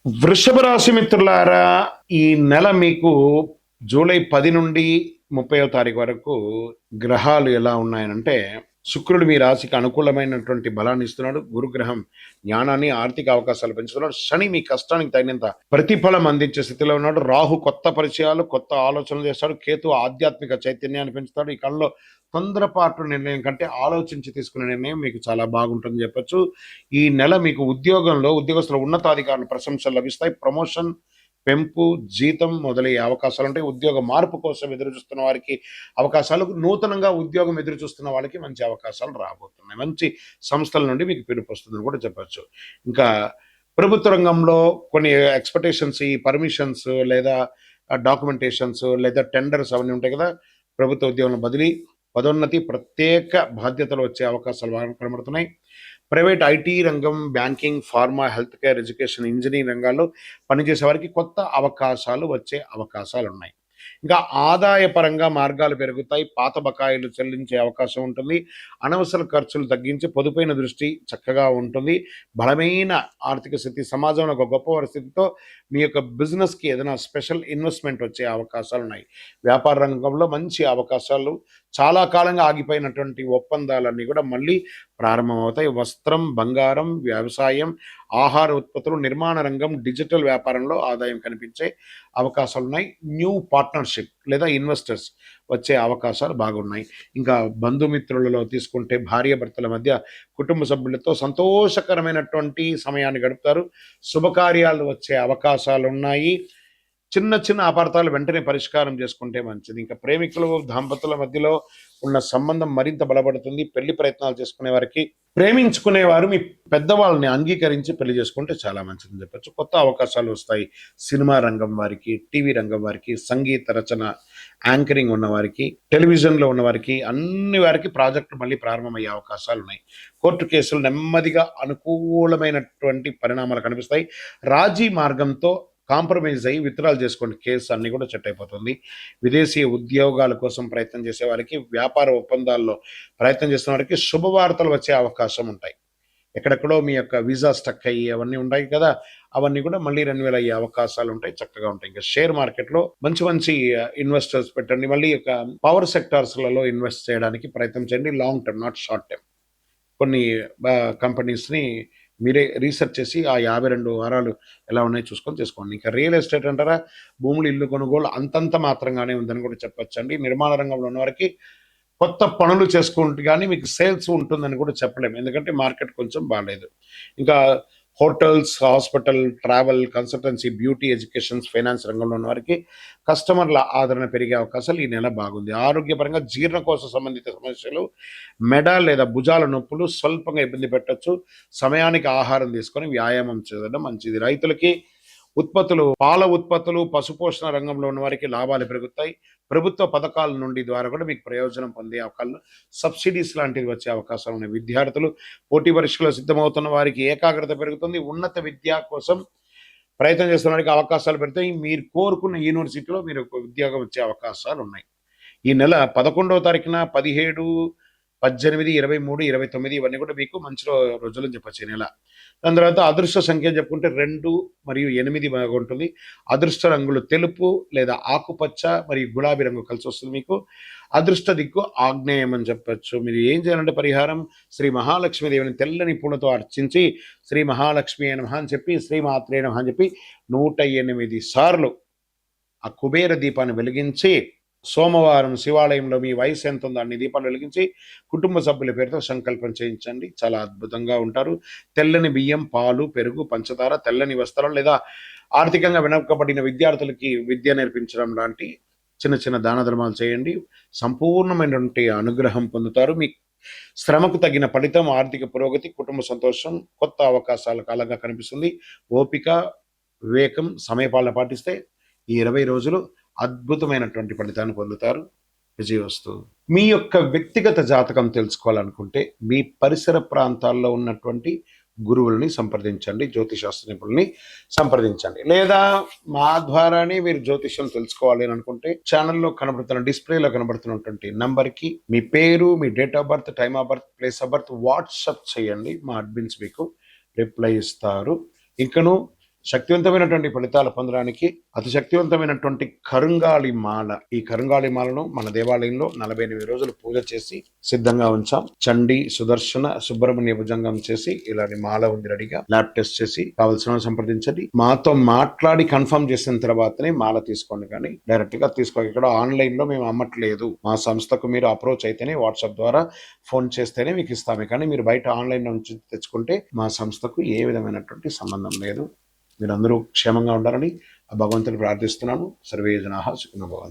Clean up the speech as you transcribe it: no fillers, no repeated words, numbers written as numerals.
వృషభ రాశి మిత్రులారా, ఈ నెల మీకు జూలై 10 నుండి 30వ తారీఖు వరకు గ్రహాలు ఎలా ఉన్నాయనంటే, శుక్రుడు మీ రాశికి అనుకూలమైనటువంటి బలాన్ని ఇస్తున్నాడు. గురుగ్రహం జ్ఞానాన్ని, ఆర్థిక అవకాశాలు పెంచుతున్నాడు. శని మీ కష్టానికి తగినంత ప్రతిఫలం అందించే స్థితిలో ఉన్నాడు. రాహు కొత్త పరిచయాలు, కొత్త ఆలోచనలు చేస్తాడు. కేతు ఆధ్యాత్మిక చైతన్యాన్ని పెంచుతాడు. ఈ కాలంలో తొందరపాటు నిర్ణయం కంటే ఆలోచించి తీసుకునే నిర్ణయం మీకు చాలా బాగుంటుందని చెప్పొచ్చు. ఈ నెల మీకు ఉద్యోగస్తుల ఉన్నతాధికారుల ప్రశంసలు లభిస్తాయి. ప్రమోషన్, పెంపు, జీతం మొదలయ్యే అవకాశాలు ఉంటాయి. ఉద్యోగ మార్పు కోసం ఎదురు చూస్తున్న వారికి అవకాశాలు, నూతనంగా ఉద్యోగం ఎదురు చూస్తున్న వాళ్ళకి మంచి అవకాశాలు రాబోతున్నాయి. మంచి సంస్థల నుండి మీకు పిలుపు వస్తుందని కూడా చెప్పచ్చు. ఇంకా ప్రభుత్వ రంగంలో కొన్ని ఎక్స్పెక్టేషన్స్, ఈ పర్మిషన్స్ లేదా డాక్యుమెంటేషన్స్ లేదా టెండర్స్ అవన్నీ ఉంటాయి కదా. ప్రభుత్వ ఉద్యోగంలో బదిలీ, పదోన్నతి, ప్రత్యేక బాధ్యతలు వచ్చే అవకాశాలు బాగా కనబడుతున్నాయి. ప్రైవేట్ ఐటీ రంగం, banking, pharma, health care, education, engineering రంగాల్లో పనిచేసే వారికి కొత్త అవకాశాలు వచ్చే అవకాశాలు ఉన్నాయి. ఇంకా ఆదాయపరంగా మార్గాలు పెరుగుతాయి. పాత బకాయిలు చెల్లించే అవకాశం ఉంటుంది. అనవసర ఖర్చులు తగ్గించి పొదుపైన దృష్టి చక్కగా ఉంటుంది. బలమైన ఆర్థిక స్థితి, సమాజంలో ఒక గొప్ప పరిస్థితితో మీ యొక్క బిజినెస్కి ఏదైనా స్పెషల్ ఇన్వెస్ట్మెంట్ వచ్చే అవకాశాలు ఉన్నాయి. వ్యాపార రంగంలో మంచి అవకాశాలు, చాలా కాలంగా ఆగిపోయినటువంటి ఒప్పందాలన్నీ కూడా మళ్ళీ ప్రారంభమవుతాయి. వస్త్రం, బంగారం, వ్యవసాయం, ఆహార ఉత్పత్తులు, నిర్మాణ రంగం, డిజిటల్ వ్యాపారంలో ఆదాయం కనిపించే అవకాశాలు ఉన్నాయి. న్యూ పార్ట్నర్షిప్ లేదా ఇన్వెస్టర్స్ వచ్చే అవకాశాలు బాగున్నాయి. ఇంకా బంధుమిత్రులలో తీసుకుంటే భార్యాభర్తల మధ్య, కుటుంబ సభ్యులతో సంతోషకరమైనటువంటి సమయాన్ని గడుపుతారు. శుభకార్యాలు వచ్చే అవకాశాలు ఉన్నాయి. చిన్న చిన్న అపార్థాలు వెంటనే పరిష్కారం చేసుకుంటే మంచిది. ఇంకా ప్రేమికులు, దంపతుల మధ్యలో ఉన్న సంబంధం మరింత బలపడుతుంది. పెళ్లి ప్రయత్నాలు చేసుకునే వారికి, ప్రేమించుకునేవారు మీ పెద్దవాళ్ళని అంగీకరించి పెళ్లి చేసుకుంటే చాలా మంచిదని చెప్పచ్చు. కొత్త అవకాశాలు వస్తాయి. సినిమా రంగం వారికి, టీవీ రంగం వారికి, సంగీత రచన, యాంకరింగ్ ఉన్న వారికి, టెలివిజన్లో ఉన్న వారికి, అన్ని వారికి ప్రాజెక్టులు మళ్ళీ ప్రారంభమయ్యే అవకాశాలు ఉన్నాయి. కోర్టు కేసులు నెమ్మదిగా అనుకూలమైనటువంటి పరిణామాలు కనిపిస్తాయి. రాజీ మార్గంతో కాంప్రమైజ్ అయ్యి విత్డ్రాల్ చేసుకోండి. కేసు అన్ని కూడా సెట్ అయిపోతుంది. విదేశీ ఉద్యోగాల కోసం ప్రయత్నం చేసే వారికి, వ్యాపార ఒప్పందాల్లో ప్రయత్నం చేసిన వారికి శుభవార్తలు వచ్చే అవకాశం ఉంటాయి. ఎక్కడెక్కడో మీ యొక్క వీసా స్టక్ అయ్యి అవన్నీ ఉంటాయి కదా, అవన్నీ కూడా మళ్ళీ రెన్యువల్ అయ్యే అవకాశాలు ఉంటాయి. చక్కగా ఉంటాయి. ఇంకా షేర్ మార్కెట్లో మంచి మంచి ఇన్వెస్టర్స్ పెట్టండి. మళ్ళీ యొక్క పవర్ సెక్టార్స్లలో ఇన్వెస్ట్ చేయడానికి ప్రయత్నం చేయండి. Long term, not short term. కొన్ని కంపెనీస్ని మీరే రీసెర్చ్ చేసి ఆ 52 వారాలు ఎలా ఉన్నాయో చూసుకొని చేసుకోండి. ఇంకా రియల్ ఎస్టేట్ అంటారా, భూములు, ఇల్లు కొనుగోలు అంతంత మాత్రంగానే ఉందని కూడా చెప్పొచ్చండి. నిర్మాణ రంగంలో ఉన్న వారికి కొత్త పనులు చేసుకుంటూ కానీ మీకు సేల్స్ ఉంటుందని కూడా చెప్పలేము, ఎందుకంటే మార్కెట్ కొంచెం బాగాలేదు. ఇంకా hotels, hospital, travel, consultancy, beauty, educations, finance రంగంలో ఉన్న వారికి కస్టమర్ల ఆదరణ పెరిగే అవకాశాలు ఈ నెల బాగుంది. ఆరోగ్యపరంగా జీర్ణకోశ సంబంధిత సమస్యలు, మెడ లేదా భుజాల నొప్పులు స్వల్పంగా ఇబ్బంది పెట్టచ్చు. సమయానికి ఆహారం తీసుకొని వ్యాయామం చేయడం మంచిది. రైతులకి పాల ఉత్పత్తులు, పశుపోషణ రంగంలో ఉన్న వారికి లాభాలు పెరుగుతాయి. ప్రభుత్వ పథకాల నుండి ద్వారా కూడా మీకు ప్రయోజనం పొందే అవకాశాలు, సబ్సిడీస్ లాంటివి వచ్చే అవకాశాలు ఉన్నాయి. విద్యార్థులు, పోటీ పరీక్షలు సిద్ధమవుతున్న వారికి ఏకాగ్రత పెరుగుతుంది. ఉన్నత విద్య కోసం ప్రయత్నం చేస్తున్న వారికి అవకాశాలు పెడతాయి. మీరు కోరుకున్న యూనివర్సిటీలో మీరు ఉద్యోగం వచ్చే అవకాశాలు ఉన్నాయి. ఈ నెల 11వ తారీఖున 17, 18, 23, 29 ఇవన్నీ కూడా మీకు మంచి రోజులని చెప్పచ్చు ఈ నెల. దాని తర్వాత అదృష్ట సంఖ్య చెప్పుకుంటే 2 మరియు 8 బాగుంటుంది. అదృష్ట రంగులు తెలుపు లేదా ఆకుపచ్చ మరియు గులాబీ రంగు కలిసి వస్తుంది మీకు. అదృష్ట దిక్కు ఆగ్నేయం అని చెప్పచ్చు. మీరు ఏం చేయాలంటే పరిహారం, శ్రీ మహాలక్ష్మీదేవిని తెల్లని పూలతో అర్చించి శ్రీ మహాలక్ష్మి నమః అని చెప్పి, శ్రీ మాత్రే నమః అని చెప్పి 108 సార్లు ఆ కుబేర దీపాన్ని వెలిగించి, సోమవారం శివాలయంలో మీ వయసు ఎంత ఉందో అన్ని దీపాలు వెలిగించి కుటుంబ సభ్యుల పేరుతో సంకల్పం చేయించండి. చాలా అద్భుతంగా ఉంటారు. తెల్లని బియ్యం, పాలు, పెరుగు, పంచదార, తెల్లని వస్త్రాలు లేదా ఆర్థికంగా వెనకబడిన విద్యార్థులకి విద్య నేర్పించడం లాంటి చిన్న చిన్న దాన ధర్మాలు చేయండి. సంపూర్ణమైనటువంటి అనుగ్రహం పొందుతారు. మీ శ్రమకు తగిన ఫలితం, ఆర్థిక పురోగతి, కుటుంబ సంతోషం, కొత్త అవకాశాల కాలంగా కనిపిస్తుంది. ఓపిక, వివేకం, సమయపాలన పాటిస్తే ఈ 20 రోజులు అద్భుతమైనటువంటి ఫలితాన్ని పొందుతారు. విజయవస్తు. మీ యొక్క వ్యక్తిగత జాతకం తెలుసుకోవాలనుకుంటే మీ పరిసర ప్రాంతాల్లో ఉన్నటువంటి గురువుల్ని సంప్రదించండి, జ్యోతిశాస్త్ర నిపుణుల్ని సంప్రదించండి. లేదా మా ద్వారానే మీరు జ్యోతిష్యం తెలుసుకోవాలి అని అనుకుంటే ఛానల్లో కనబడుతున్న, డిస్ప్లేలో కనబడుతున్నటువంటి నంబర్కి మీ పేరు, మీ date of birth, time of birth, place of birth WhatsApp చేయండి. మా అడ్మిన్స్ మీకు రిప్లై ఇస్తారు. ఇంకను శక్తివంతమైనటువంటి ఫలితాలు పొందడానికి అతి శక్తివంతమైనటువంటి కరుంగాళి మాల, ఈ కరుంగాళి మాలను మన దేవాలయంలో 48 రోజులు పూజ చేసి సిద్ధంగా ఉంచాం. చండి, సుదర్శన, సుబ్రహ్మణ్య భుజంగం చేసి ఇలాంటి మాల ఉంది రెడీగా. ల్యాబ్ టెస్ట్ చేసి కావాల్సిన సంప్రదించండి. మాతో మాట్లాడి కన్ఫర్మ్ చేసిన తర్వాతనే మాల తీసుకోండి, కానీ డైరెక్ట్ గా తీసుకోండి. ఇక్కడ ఆన్లైన్ లో మేము అమ్మట్లేదు. మా సంస్థకు మీరు అప్రోచ్ అయితేనే, వాట్సాప్ ద్వారా ఫోన్ చేస్తేనే మీకు ఇస్తామే, కానీ మీరు బయట ఆన్లైన్ నుంచి తెచ్చుకుంటే మా సంస్థకు ఏ విధమైనటువంటి సంబంధం లేదు. మీరందరూ క్షేమంగా ఉండాలని ఆ భగవంతుని ప్రార్థిస్తున్నాను. సర్వే జనాః సుఖినో భవంతు.